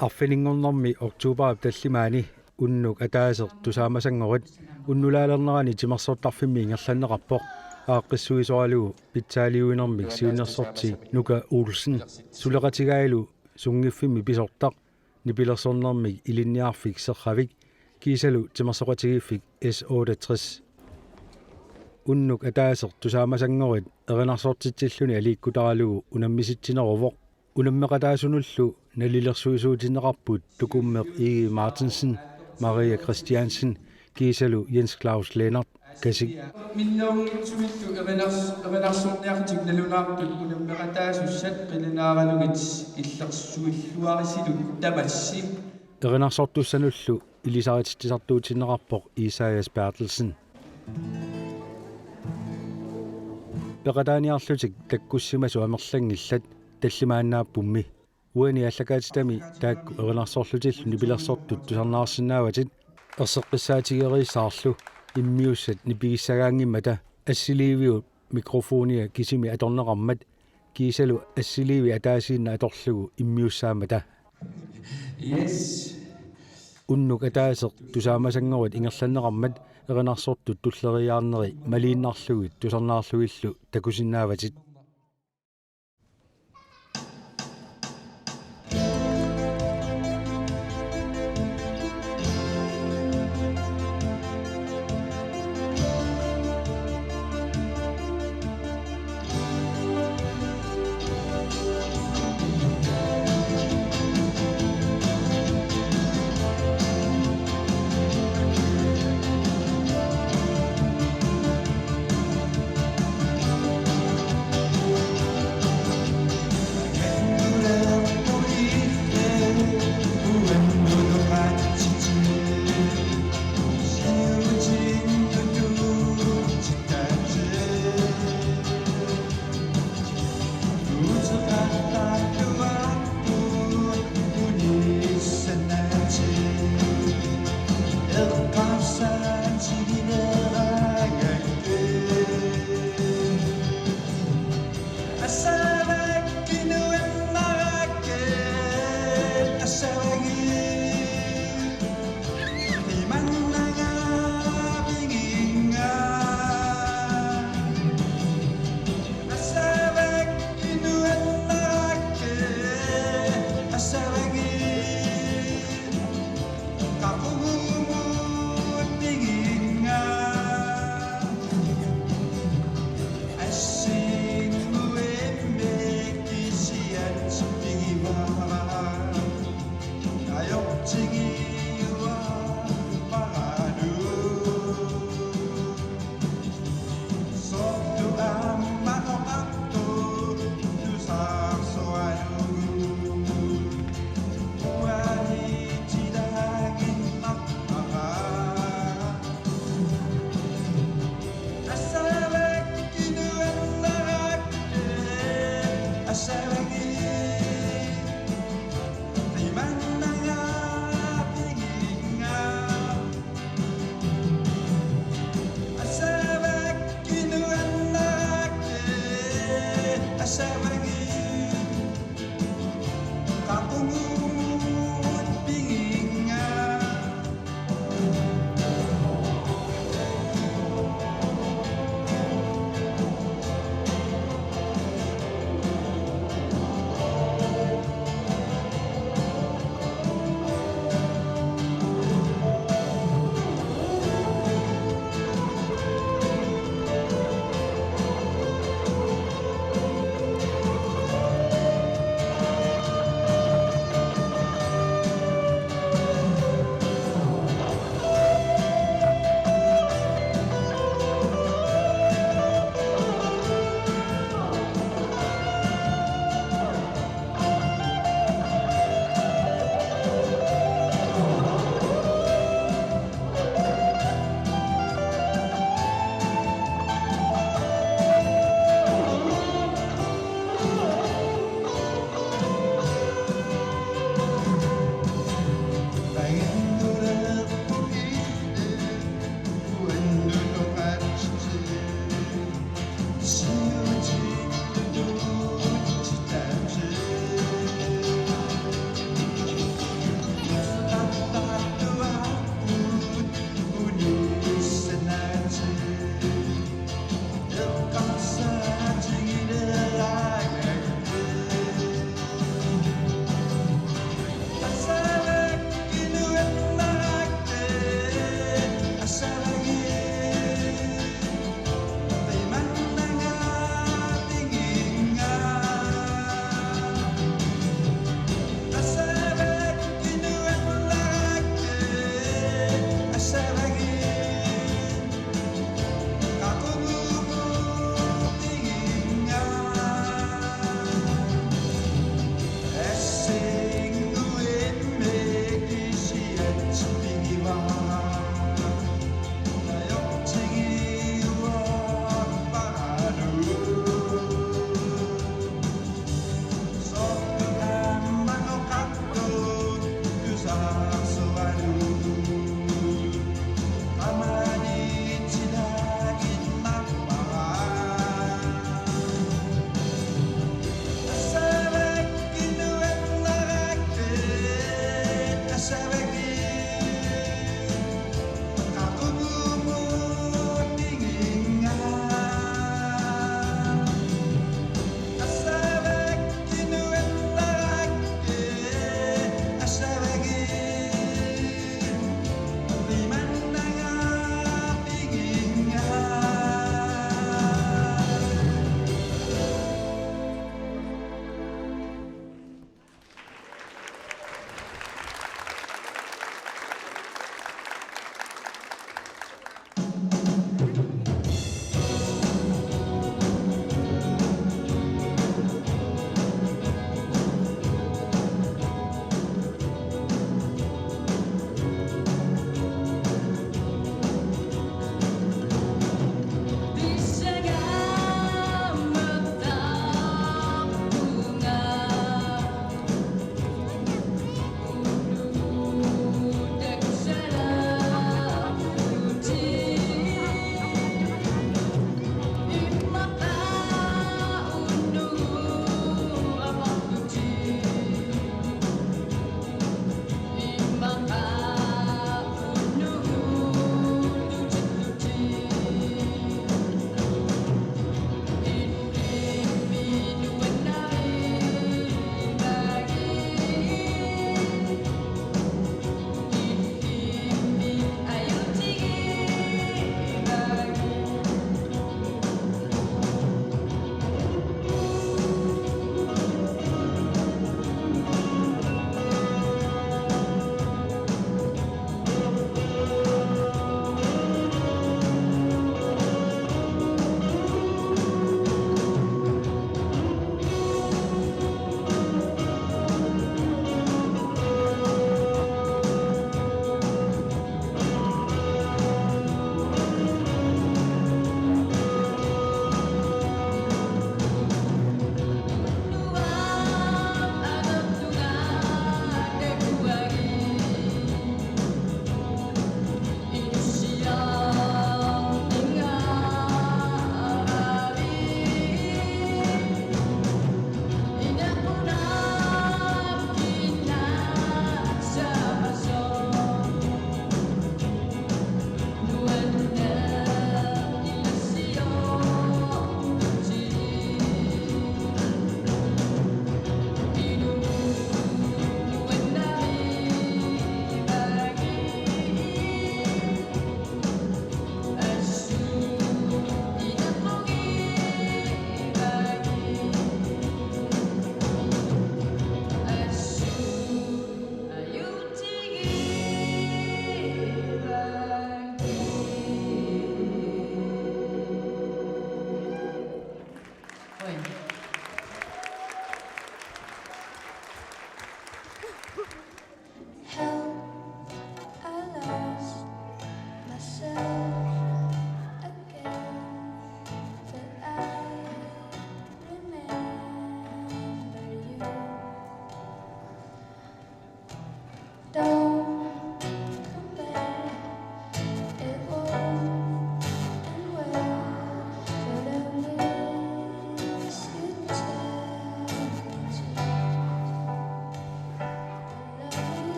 Arfiningornermi oktober tallimaani Unnuk ataaseq tusaamasanngorit unnulaalernerani timersortarfimmi ingerlanneqarpoq aaqqissuisualugu pitsaaliuinermik siunnersorti nuka Olsen suleqatigailu sungiffimmi pisortaq nipilersornermik ilinniarfik serravik kiisalu timersoqatigiffik S68 Unnuk ataaseq tusaamasanngorit Erinarsortitsilluni aliikkutaralugu unammisitsineruvoq unammeqataasunullu nalilersuisuutineqarput tukummeq Igi Martinsen Maria Christiansen kiisalu Jens Claus Lennart kasik minnuungitsumittu Erinarsornermik nalunaartut unammeqataasussat qilinaaralugit illersuilluarisilut tamassi Erinarsortussanullu ilisaritsartuutineqarpoq Isaias Bertelsen peqataaniarlutik takkussimasu amerlangillat tallimaannaappummi uani allakaatitami taakku Erinarsorlutillu nipilersortut tusarnaarsinnaawatit erseqqissaatigerissaarlu immiussat nipigissagaangimmata assiliiviu mikrofonia kisimi atorneqarmat kiisalu assiliivi ataasiinna atorlugu immiussaamata yes Unnuk ataaseq tusaamasanngorit ingerlanneqarmat Erinarsortut tulleriaarneri maliinnarlugit tusarnaarlugillu takusinnaavatit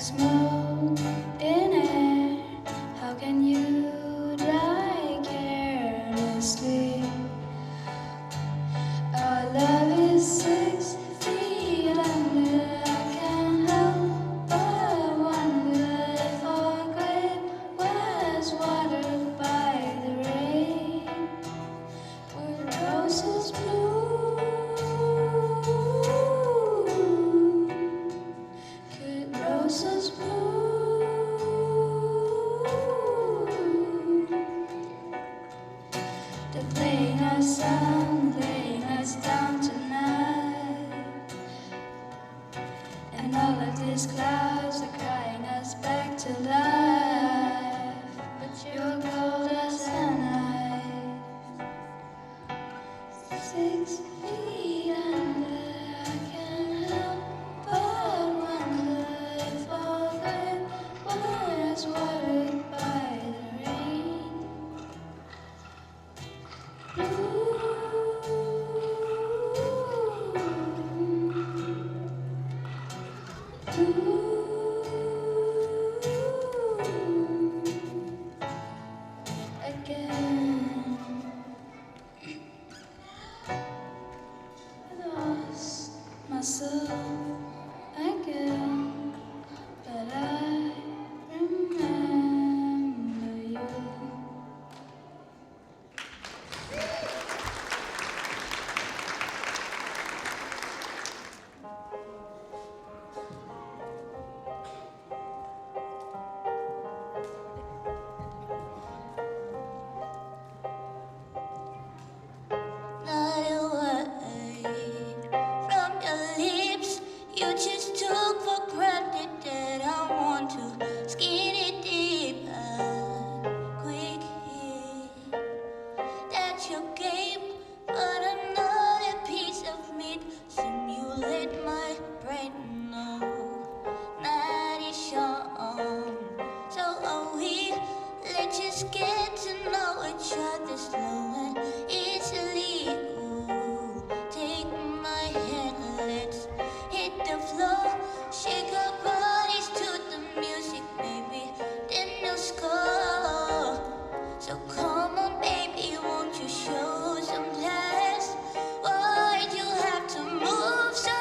smoke in air. How can you die carelessly? Our love is 6 feet under. I can't help but wonder if our grave was watered by the rain. Were roses blue? Could roses bloom? They're playing our song, laying us down tonight. And all of these clouds are crying us back to life. But you're cold as a knife. 6 feet under, I can't help but wonder if our grave was watered by the rain. Again, I lost myself again, but I remember you. Not away from your lips, you just took for granted that I want to skin it deeper. Quick hit that you gave, but another piece of meat. Simulate my brain, no, not is your own. So are we? Let's just get to know each other slow and easily. Ooh, take my hand, let's hit the floor. Shake our bodies to the music, baby. Then you'll score. So come on, baby, won't you show some class? Why'd you have to move so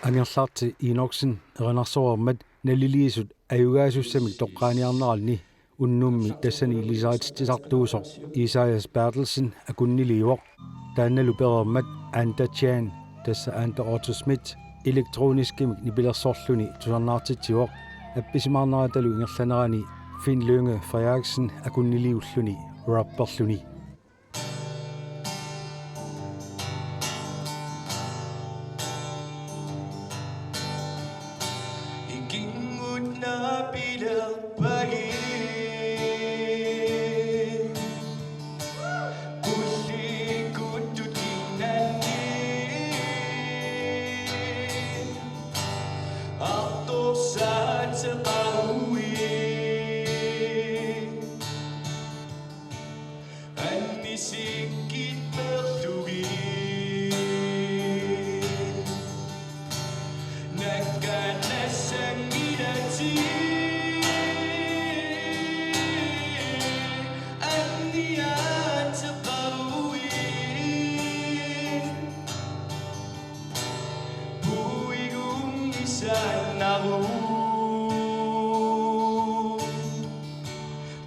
Angerlarti inoksin Erinarsornermik naliliisut ajugaasussami toqqaaniarneralni unnummi tassani lisaatitisartuusoq Isaias Bertelsen akunniliuoq taannalu perermat Anta tassa Anta Otto-Smith elektroniskimik nipilersorluni tusarnaartitsioq appisimaarneratalu ingerlanerani Finn Lønge Frederiksen akunniliulluni rapperluni.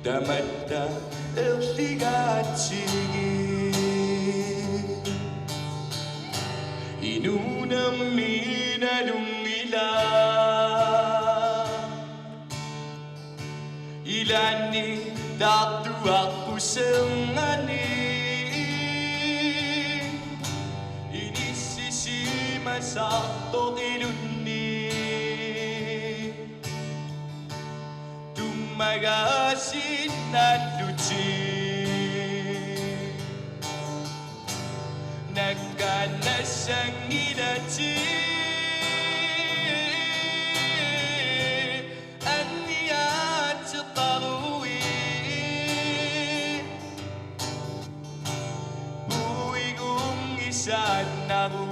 Damada erligatigi inunamina lumila ilani datu aku sengani ini sisi masa toiluni tumagasinaluti nagkanasangilati aniyatqarui buigum isanaru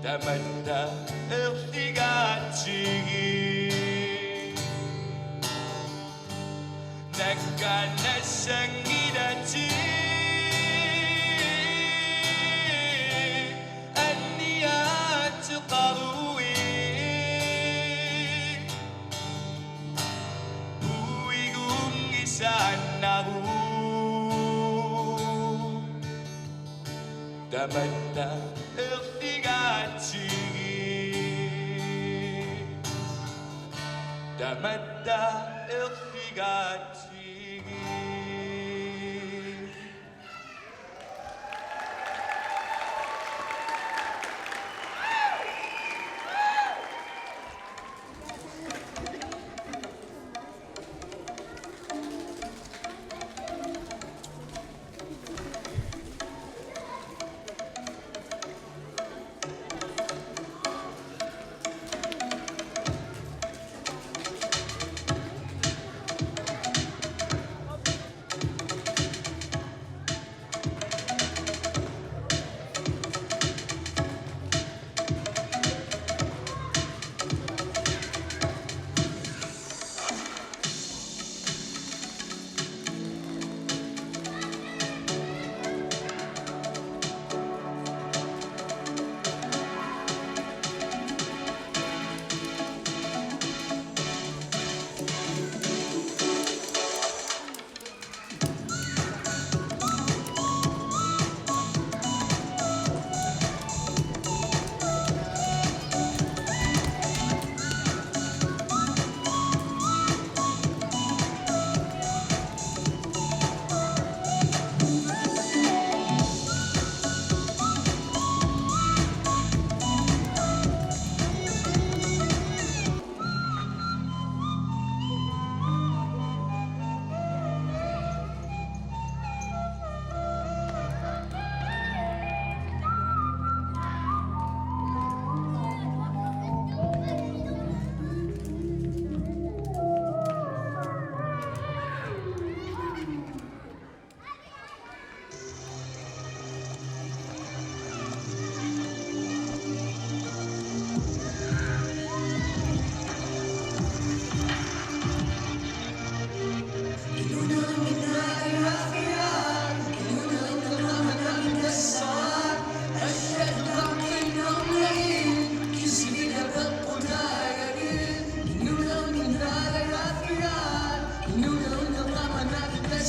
damanda erligatigi nagkanasangilati aniyatqarui buigum isanaru damanda erligatigi damanda erligatigi.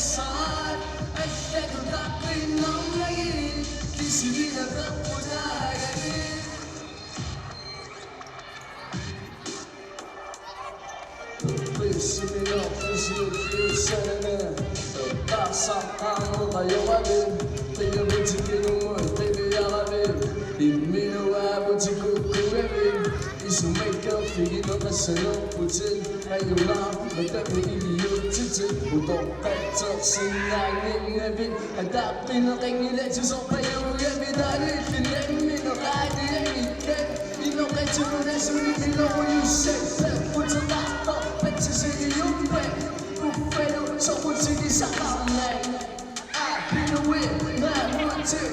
الصاد أشتد تقي النملين كسبين بالقدايا Bismillah, bismillah, sana Tasakkan tayawalim Tayabutin umur, tayayawalim Imminawa butikukuwebin Isumeka figino kasanong putin Ayulang magdami iliyutitin Udokpetok sinangingabin Hadapin ang kangilay Susok payawagabin Dahil pinagmin ang kadiyangikin Inokaturo na sunibin ako yung safe Putin tato Sisimiut TV, so sige sa kamay. Pinuwi na mutin,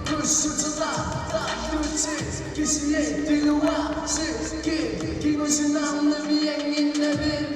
kusutula, takutin, kisiye, diluwa, sige, kinusinang nabiyang inabin.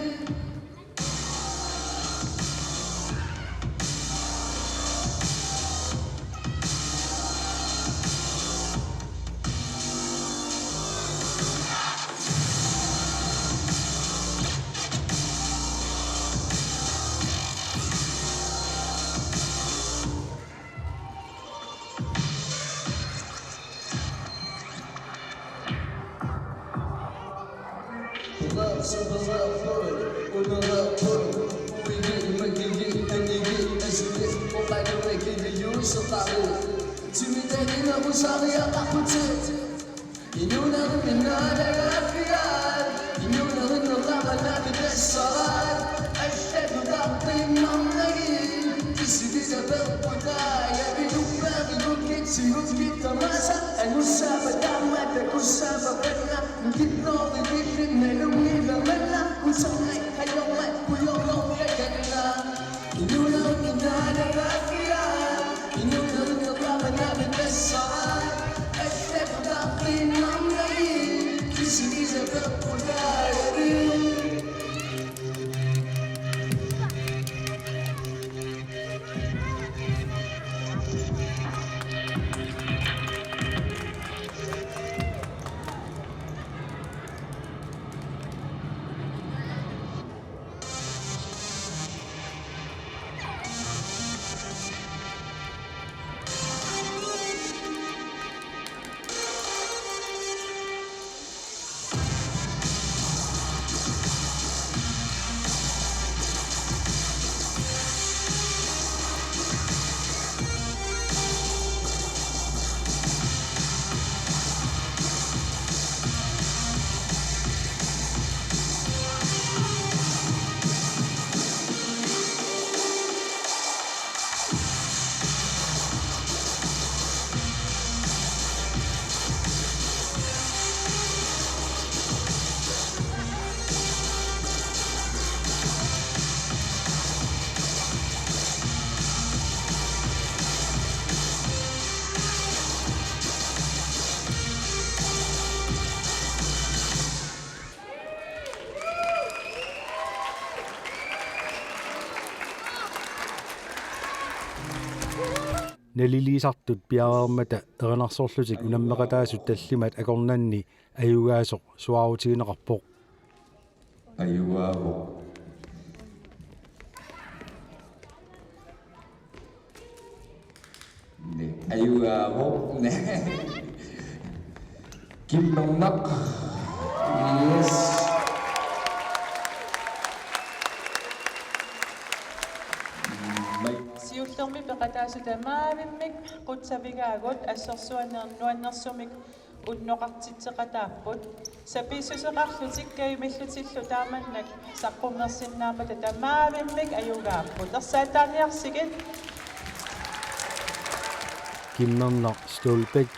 Nalilisartut piareermata Erinarsorlutik unammisitsineq tallimat akornanni ayugaasoq suarutigineqarpoq Ayugaavoq Ayugaavoq Kimnongnaq Yes Siullermi peqataasut amaavimik qutsavigaagut assersuannernuannersumik unnoqartitseqataapput sapissuseqarlutikkaimillutillu taamannak saqqummersinnaaput tamaavimik ayugaapput ersaataaniarsigit kimmerner stolpek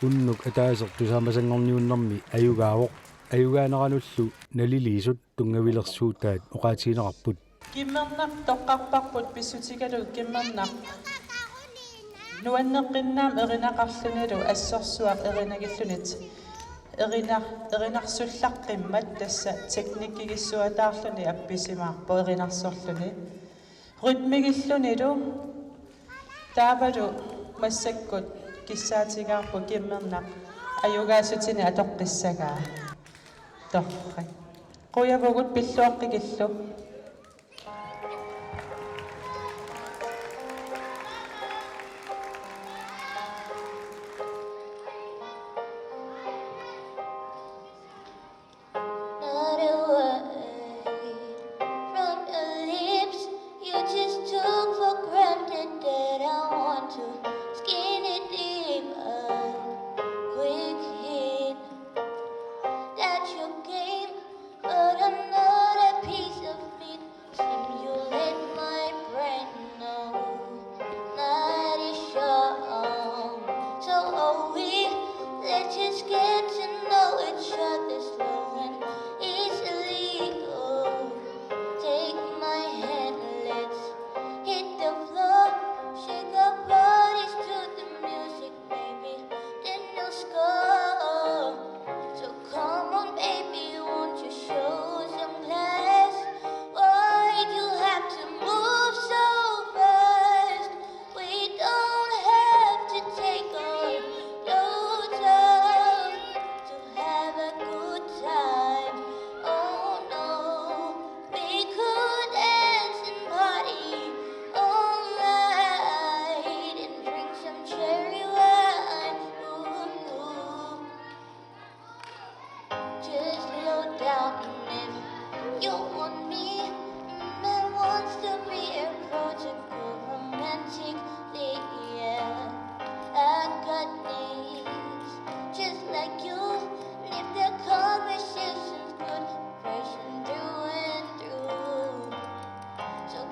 unnuk ataaseq tusaamasanngorit ayugaavoq ayugaaneranullu nalilisut tungavilersuutaat oqaatigineqarput kimmernak toqqarparput pissutigalu kimmernak nuanneqinnaam erinaqarlunilu assorsuaq erinagillunit erinarsullaqqimmat tassa teknikkigissuataarluni appisimaarpo erinarsorluni rytmigillunilu taavalu massakkut kissaatigaarpu kimmernak ayugaasutini atoqqissagaa torrak quyavugut pilluaqqigillu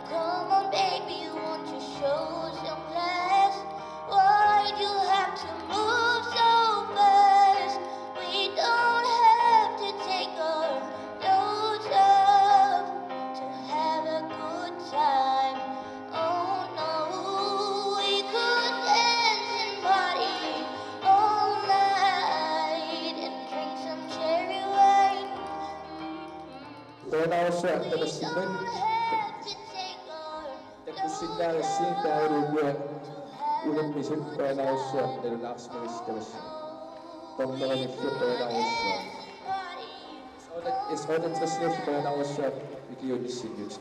Come on, baby, won't you show some class? Why'd you have to move so fast? We don't have to take our clothes off to have a good time. Oh no, we could dance and party all night and drink some cherry wine. Erinarsornermik takusinnaarassiintaarulua unammisitsineq Erinarsornermik torneranillu Erinarsornermik. Is 68 Erinarsornermik ikiunissiniut.